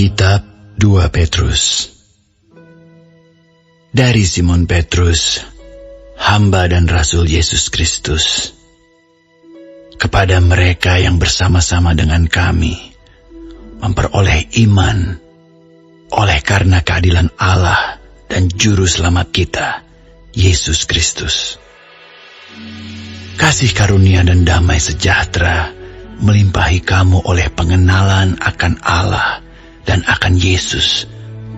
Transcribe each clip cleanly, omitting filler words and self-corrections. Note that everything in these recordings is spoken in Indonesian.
Kitab 2 Petrus. Dari Simon Petrus, hamba dan rasul Yesus Kristus, kepada mereka yang bersama-sama dengan kami memperoleh iman oleh karena keadilan Allah dan Juru Selamat kita, Yesus Kristus. Kasih karunia dan damai sejahtera melimpahi kamu oleh pengenalan akan Allah dan akan Yesus,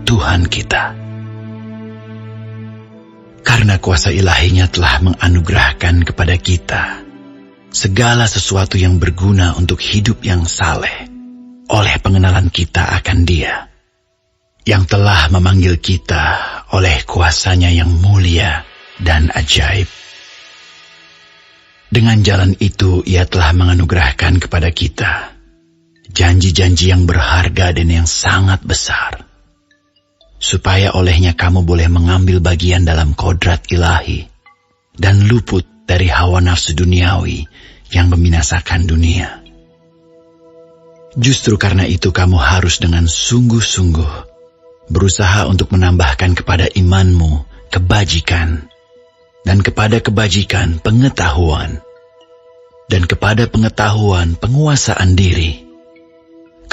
Tuhan kita. Karena kuasa ilahinya telah menganugerahkan kepada kita segala sesuatu yang berguna untuk hidup yang saleh oleh pengenalan kita akan Dia, yang telah memanggil kita oleh kuasanya yang mulia dan ajaib. Dengan jalan itu Ia telah menganugerahkan kepada kita janji-janji yang berharga dan yang sangat besar, supaya olehnya kamu boleh mengambil bagian dalam kodrat ilahi dan luput dari hawa nafsu duniawi yang membinasakan dunia. Justru karena itu kamu harus dengan sungguh-sungguh berusaha untuk menambahkan kepada imanmu kebajikan, dan kepada kebajikan pengetahuan, dan kepada pengetahuan penguasaan diri,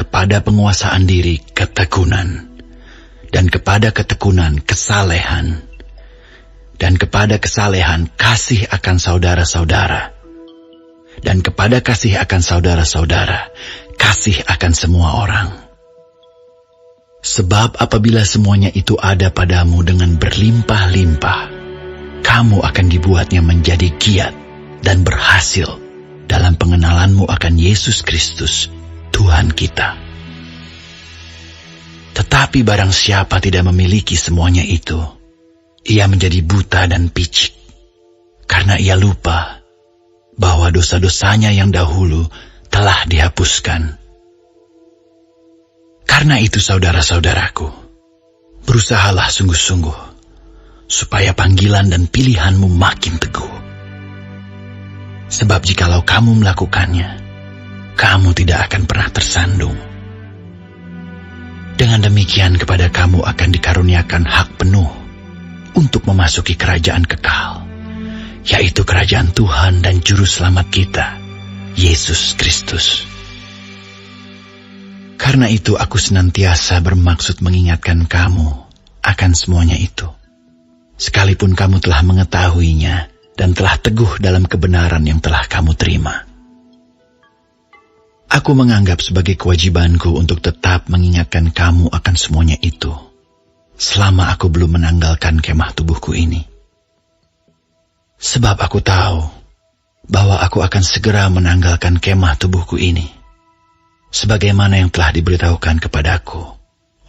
kepada penguasaan diri ketekunan, dan kepada ketekunan kesalehan, dan kepada kesalehan kasih akan saudara-saudara, dan kepada kasih akan saudara-saudara kasih akan semua orang. Sebab apabila semuanya itu ada padamu dengan berlimpah-limpah, kamu akan dibuatnya menjadi giat dan berhasil dalam pengenalanmu akan Yesus Kristus, Tuhan kita. Tetapi barang siapa tidak memiliki semuanya itu, ia menjadi buta dan picik, karena ia lupa bahwa dosa-dosanya yang dahulu telah dihapuskan. Karena itu saudara-saudaraku, berusahalah sungguh-sungguh, supaya panggilan dan pilihanmu makin teguh. Sebab jikalau kamu melakukannya, kamu tidak akan pernah tersandung. Dengan demikian kepada kamu akan dikaruniakan hak penuh untuk memasuki kerajaan kekal, yaitu kerajaan Tuhan dan Juru Selamat kita, Yesus Kristus. Karena itu aku senantiasa bermaksud mengingatkan kamu akan semuanya itu, sekalipun kamu telah mengetahuinya dan telah teguh dalam kebenaran yang telah kamu terima. Aku menganggap sebagai kewajibanku untuk tetap mengingatkan kamu akan semuanya itu, selama aku belum menanggalkan kemah tubuhku ini. Sebab aku tahu bahwa aku akan segera menanggalkan kemah tubuhku ini, sebagaimana yang telah diberitahukan kepadaku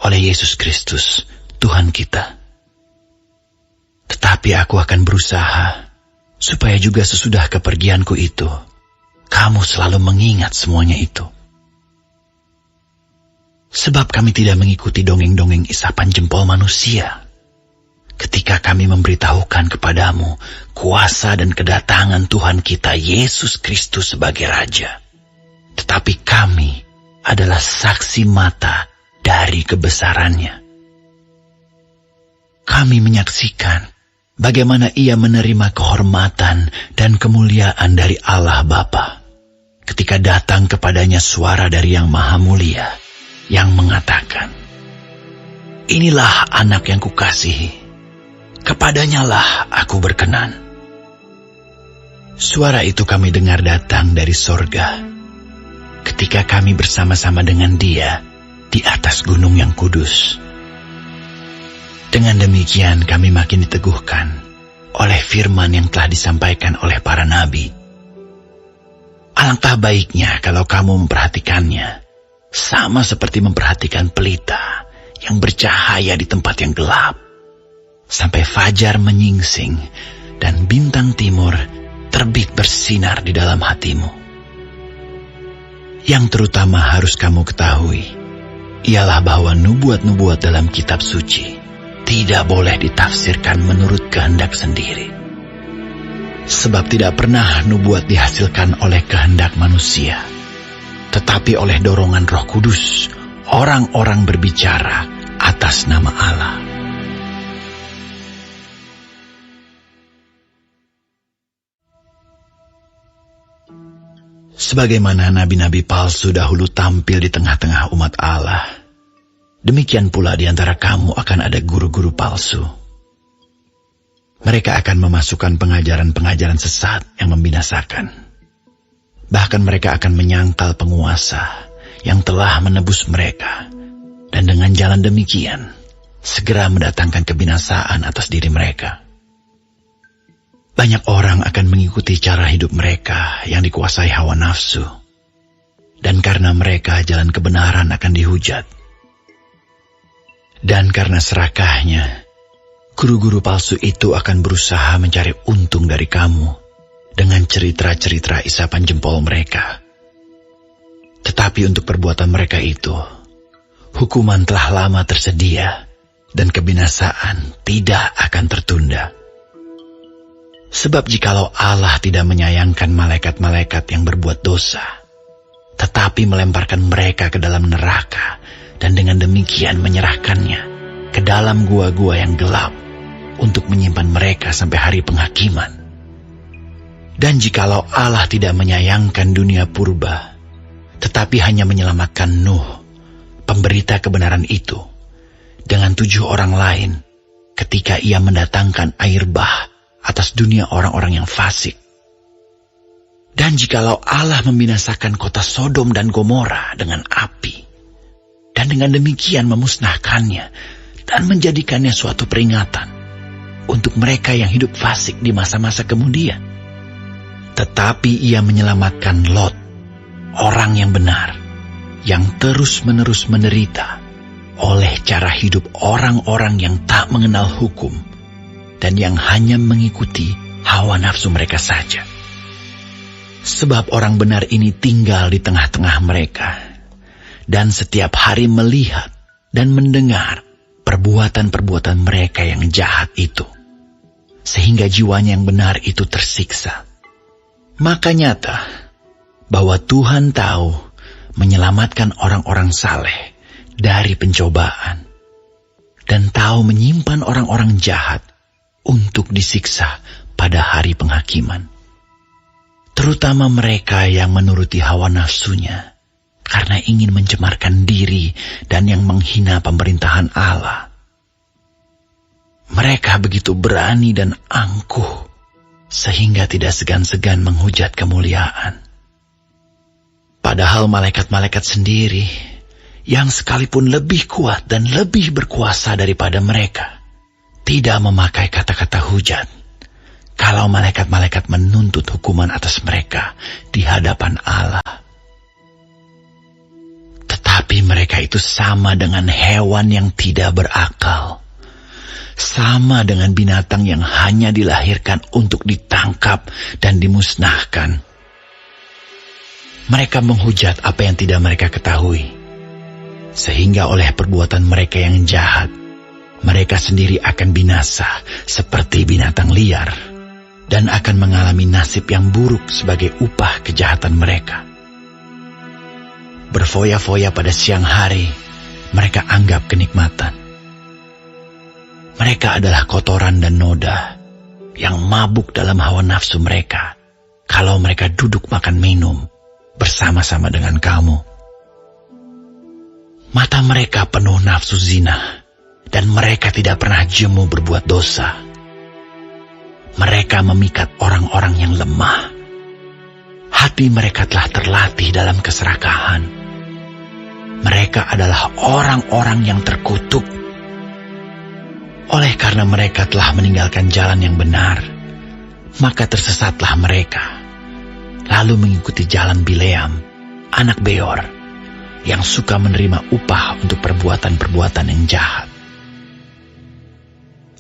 oleh Yesus Kristus, Tuhan kita. Tetapi aku akan berusaha supaya juga sesudah kepergianku itu, kamu selalu mengingat semuanya itu. Sebab kami tidak mengikuti dongeng-dongeng isapan jempol manusia ketika kami memberitahukan kepadamu kuasa dan kedatangan Tuhan kita Yesus Kristus sebagai Raja. Tetapi kami adalah saksi mata dari kebesarannya. Kami menyaksikan bagaimana Ia menerima kehormatan dan kemuliaan dari Allah Bapa ketika datang kepadanya suara dari Yang Maha Mulia yang mengatakan, "Inilah anak yang kukasihi, kepadanyalah aku berkenan." Suara itu kami dengar datang dari sorga ketika kami bersama-sama dengan Dia di atas gunung yang kudus. Dengan demikian kami makin diteguhkan oleh firman yang telah disampaikan oleh para nabi. Alangkah baiknya kalau kamu memperhatikannya, sama seperti memperhatikan pelita yang bercahaya di tempat yang gelap, sampai fajar menyingsing dan bintang timur terbit bersinar di dalam hatimu. Yang terutama harus kamu ketahui ialah bahwa nubuat-nubuat dalam kitab suci tidak boleh ditafsirkan menurut kehendak sendiri. Sebab tidak pernah nubuat dihasilkan oleh kehendak manusia, tetapi oleh dorongan Roh Kudus, orang-orang berbicara atas nama Allah. Sebagaimana nabi-nabi palsu dahulu tampil di tengah-tengah umat Allah, demikian pula di antara kamu akan ada guru-guru palsu. Mereka akan memasukkan pengajaran-pengajaran sesat yang membinasakan. Bahkan mereka akan menyangkal penguasa yang telah menebus mereka, dan dengan jalan demikian segera mendatangkan kebinasaan atas diri mereka. Banyak orang akan mengikuti cara hidup mereka yang dikuasai hawa nafsu, dan karena mereka jalan kebenaran akan dihujat. Dan karena serakahnya, guru-guru palsu itu akan berusaha mencari untung dari kamu dengan cerita-cerita isapan jempol mereka. Tetapi untuk perbuatan mereka itu, hukuman telah lama tersedia dan kebinasaan tidak akan tertunda. Sebab jikalau Allah tidak menyayangkan malaikat-malaikat yang berbuat dosa, tetapi melemparkan mereka ke dalam neraka dan dengan demikian menyerahkannya ke dalam gua-gua yang gelap untuk menyimpan mereka sampai hari penghakiman. Dan jikalau Allah tidak menyayangkan dunia purba, tetapi hanya menyelamatkan Nuh, pemberita kebenaran itu, dengan 7 orang lain ketika ia mendatangkan air bah atas dunia orang-orang yang fasik. Dan jikalau Allah membinasakan kota Sodom dan Gomora dengan api, dan dengan demikian memusnahkannya dan menjadikannya suatu peringatan untuk mereka yang hidup fasik di masa-masa kemudian, tetapi ia menyelamatkan Lot, orang yang benar, yang terus-menerus menderita oleh cara hidup orang-orang yang tak mengenal hukum dan yang hanya mengikuti hawa nafsu mereka saja. Sebab orang benar ini tinggal di tengah-tengah mereka, dan setiap hari melihat dan mendengar perbuatan-perbuatan mereka yang jahat itu, sehingga jiwanya yang benar itu tersiksa. Maka nyata bahwa Tuhan tahu menyelamatkan orang-orang saleh dari pencobaan, dan tahu menyimpan orang-orang jahat untuk disiksa pada hari penghakiman. Terutama mereka yang menuruti hawa nafsunya karena ingin mencemarkan diri dan yang menghina pemerintahan Allah. Mereka begitu berani dan angkuh sehingga tidak segan-segan menghujat kemuliaan. Padahal malaikat-malaikat sendiri yang sekalipun lebih kuat dan lebih berkuasa daripada mereka tidak memakai kata-kata hujat kalau malaikat-malaikat menuntut hukuman atas mereka di hadapan Allah. Tetapi mereka itu sama dengan hewan yang tidak berakal, sama dengan binatang yang hanya dilahirkan untuk ditangkap dan dimusnahkan. Mereka menghujat apa yang tidak mereka ketahui, sehingga oleh perbuatan mereka yang jahat, mereka sendiri akan binasa seperti binatang liar dan akan mengalami nasib yang buruk sebagai upah kejahatan mereka. Berfoya-foya pada siang hari, mereka anggap kenikmatan. Mereka adalah kotoran dan noda yang mabuk dalam hawa nafsu mereka kalau mereka duduk makan minum bersama-sama dengan kamu. Mata mereka penuh nafsu zina, dan mereka tidak pernah jemu berbuat dosa. Mereka memikat orang-orang yang lemah. Hati mereka telah terlatih dalam keserakahan. Mereka adalah orang-orang yang terkutuk. Oleh karena mereka telah meninggalkan jalan yang benar, maka tersesatlah mereka, lalu mengikuti jalan Bileam, anak Beor, yang suka menerima upah untuk perbuatan-perbuatan yang jahat.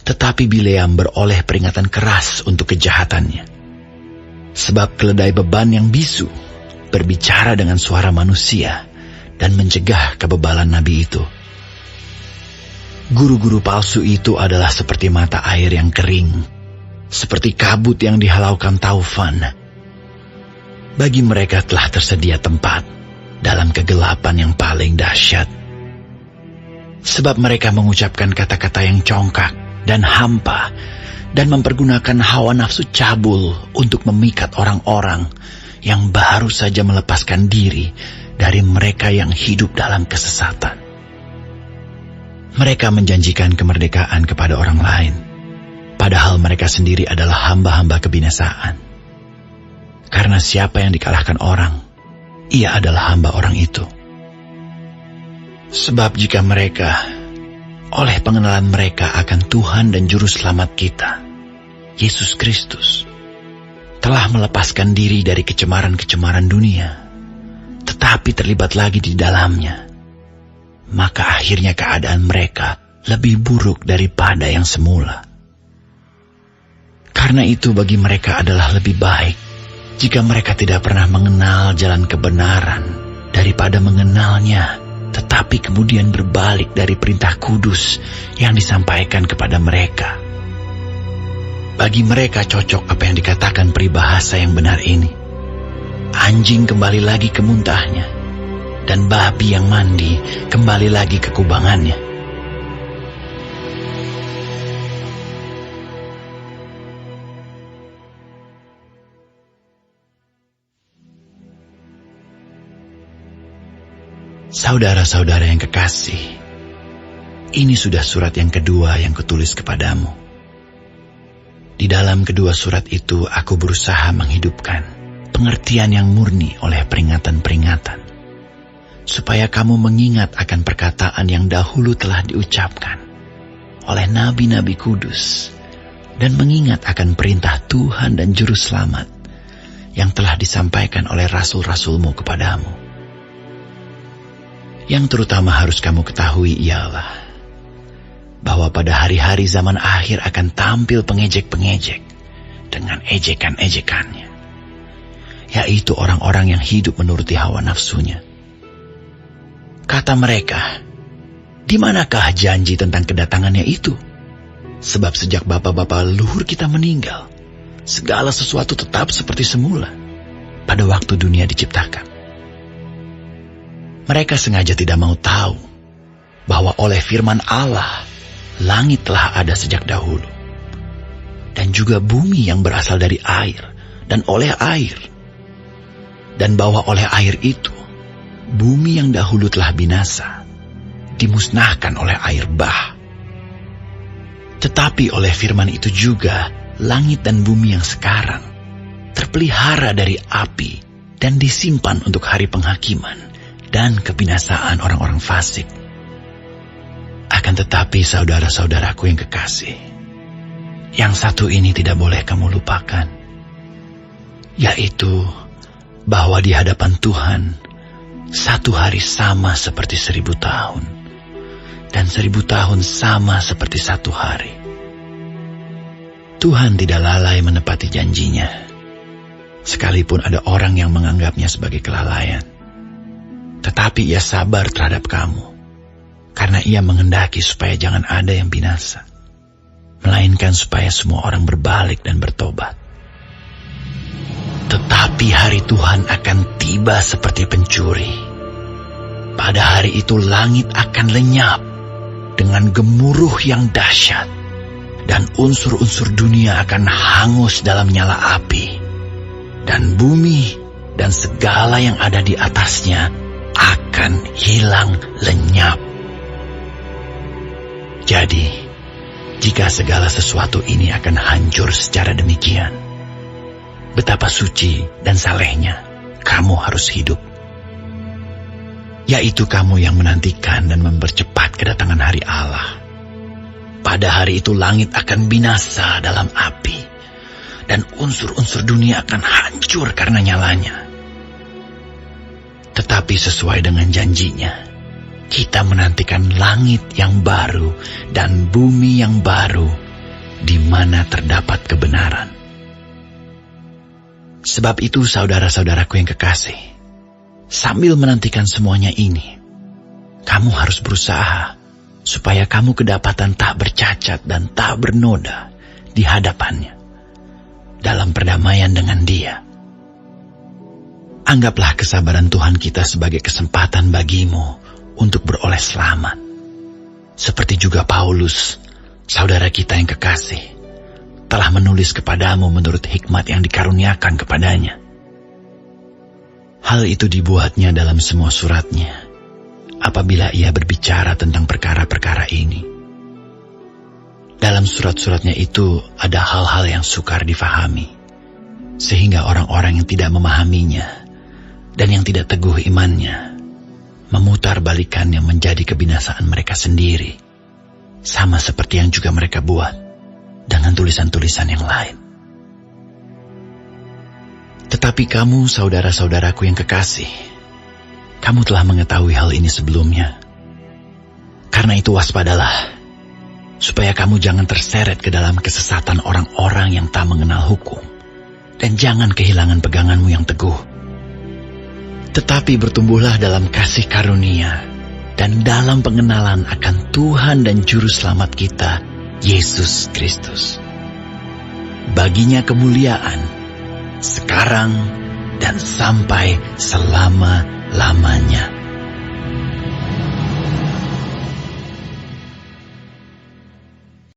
Tetapi Bileam beroleh peringatan keras untuk kejahatannya, sebab keledai beban yang bisu berbicara dengan suara manusia dan mencegah kebebalan nabi itu. Guru-guru palsu itu adalah seperti mata air yang kering, seperti kabut yang dihalaukan taufan. Bagi mereka telah tersedia tempat dalam kegelapan yang paling dahsyat, Sebab mereka mengucapkan kata-kata yang congkak dan hampa, dan mempergunakan hawa nafsu cabul untuk memikat orang-orang yang baru saja melepaskan diri dari mereka yang hidup dalam kesesatan. Mereka menjanjikan kemerdekaan kepada orang lain, padahal mereka sendiri adalah hamba-hamba kebinasaan. Karena siapa yang dikalahkan orang, ia adalah hamba orang itu. Sebab jika mereka, oleh pengenalan mereka akan Tuhan dan Juru Selamat kita, Yesus Kristus, telah melepaskan diri dari kecemaran-kecemaran dunia, tetapi terlibat lagi di dalamnya, maka akhirnya keadaan mereka lebih buruk daripada yang semula. Karena itu bagi mereka adalah lebih baik jika mereka tidak pernah mengenal jalan kebenaran daripada mengenalnya, tetapi kemudian berbalik dari perintah kudus yang disampaikan kepada mereka. Bagi mereka cocok apa yang dikatakan peribahasa yang benar ini. Anjing kembali lagi ke muntahnya, dan babi yang mandi kembali lagi ke kubangannya. Saudara-saudara yang kekasih, ini sudah surat yang kedua yang kutulis kepadamu. Di dalam kedua surat itu aku berusaha menghidupkan pengertian yang murni oleh peringatan-peringatan, supaya kamu mengingat akan perkataan yang dahulu telah diucapkan oleh nabi-nabi kudus, dan mengingat akan perintah Tuhan dan Juru Selamat yang telah disampaikan oleh rasul-rasulmu kepadamu. Yang terutama harus kamu ketahui ialah bahwa pada hari-hari zaman akhir akan tampil pengejek-pengejek dengan ejekan-ejekannya, yaitu orang-orang yang hidup menuruti hawa nafsunya. Kata mereka, "Di manakah janji tentang kedatangannya itu? Sebab sejak bapa-bapa leluhur kita meninggal, segala sesuatu tetap seperti semula pada waktu dunia diciptakan." Mereka sengaja tidak mau tahu bahwa oleh firman Allah, langit telah ada sejak dahulu, dan juga bumi yang berasal dari air dan oleh air, dan bahwa oleh air itu, bumi yang dahulu telah binasa, dimusnahkan oleh air bah. Tetapi oleh firman itu juga, langit dan bumi yang sekarang terpelihara dari api dan disimpan untuk hari penghakiman dan kebinasaan orang-orang fasik. Akan tetapi saudara-saudaraku yang kekasih, yang satu ini tidak boleh kamu lupakan, yaitu bahwa di hadapan Tuhan, satu hari sama seperti 1000 tahun, dan 1000 tahun sama seperti satu hari. Tuhan tidak lalai menepati janjinya, sekalipun ada orang yang menganggapnya sebagai kelalaian. Tetapi ia sabar terhadap kamu, karena ia menghendaki supaya jangan ada yang binasa, melainkan supaya semua orang berbalik dan bertobat. Tetapi hari Tuhan akan tiba seperti pencuri. Pada hari itu langit akan lenyap dengan gemuruh yang dahsyat, dan unsur-unsur dunia akan hangus dalam nyala api, dan bumi dan segala yang ada di atasnya akan hilang lenyap. Jadi, jika segala sesuatu ini akan hancur secara demikian, betapa suci dan salehnya kamu harus hidup, yaitu kamu yang menantikan dan mempercepat kedatangan hari Allah. Pada hari itu langit akan binasa dalam api, dan unsur-unsur dunia akan hancur karena nyalanya. Tetapi sesuai dengan janjinya, kita menantikan langit yang baru dan bumi yang baru, di mana terdapat kebenaran. Sebab itu saudara-saudaraku yang kekasih, sambil menantikan semuanya ini, kamu harus berusaha supaya kamu kedapatan tak bercacat dan tak bernoda di hadapannya, dalam perdamaian dengan Dia. Anggaplah kesabaran Tuhan kita sebagai kesempatan bagimu untuk beroleh selamat. seperti juga Paulus, saudara kita yang kekasih, telah menulis kepadamu menurut hikmat yang dikaruniakan kepadanya. Hal itu dibuatnya dalam semua suratnya, apabila ia berbicara tentang perkara-perkara ini. Dalam surat-suratnya itu ada hal-hal yang sukar difahami, sehingga orang-orang yang tidak memahaminya dan yang tidak teguh imannya memutarbalikannya menjadi kebinasaan mereka sendiri, sama seperti yang juga mereka buat dengan tulisan-tulisan yang lain. Tetapi kamu, saudara-saudaraku yang kekasih, kamu telah mengetahui hal ini sebelumnya. Karena itu waspadalah, supaya kamu jangan terseret ke dalam kesesatan orang-orang yang tak mengenal hukum, dan jangan kehilangan peganganmu yang teguh. Tetapi bertumbuhlah dalam kasih karunia dan dalam pengenalan akan Tuhan dan Juru Selamat kita, Yesus Kristus. Baginya kemuliaan, sekarang dan sampai selama-lamanya.